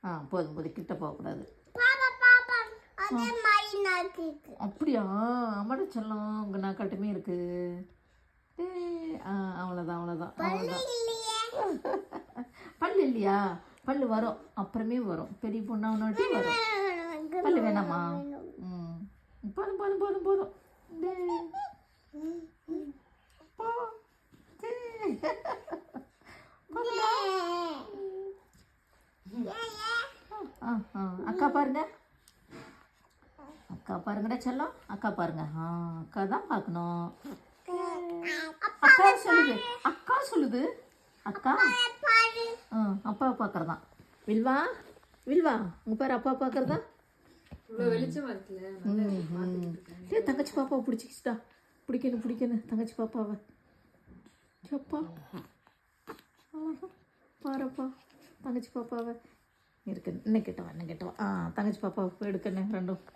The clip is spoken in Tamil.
போதும் போதும், கிட்ட போகக்கூடாது. அதே மாதிரி நாக்கு இருக்கு. அப்படியா? அம்மாட்ட செல்லம் உங்கள் நாக்காட்டமே இருக்கு. அவ்வளோதான் அவ்வளோதான் அவ்வளோதான். இல்லையே. பல்லு இல்லையா? பல்லு வரும், அப்புறமே வரும். பெரிய பொண்ணாவனாட்டி வரும். பல்லு வேணாமா? போதும் போதும் போதும் போதும். போ. அக்கா பாருங்க, அக்கா பாருங்கடா செல்லம், அக்கா பாருங்க. அக்கா தான் பார்க்கணும். அக்கா சொல்லுது, அக்கா சொல்லுது, அக்கா. அப்பா பார்க்கறதான். வில்வா வில்வா, உங்க பேர் அப்பா பார்க்கறதா? வெளிச்சமா இருக்குல்ல. தங்கச்சி பாப்பாவை பிடிச்சிக்கிச்சுடா. பிடிக்கணும் பிடிக்கணும் தங்கச்சி பாப்பாவை. அப்பா பாருப்பா தங்கச்சி பாப்பாவை. இருக்கு இன்னும் கிட்டவா, இன்னும் கிட்டவா. தங்கச்சி பாப்பாவை எடுக்கணும் ரெண்டும்.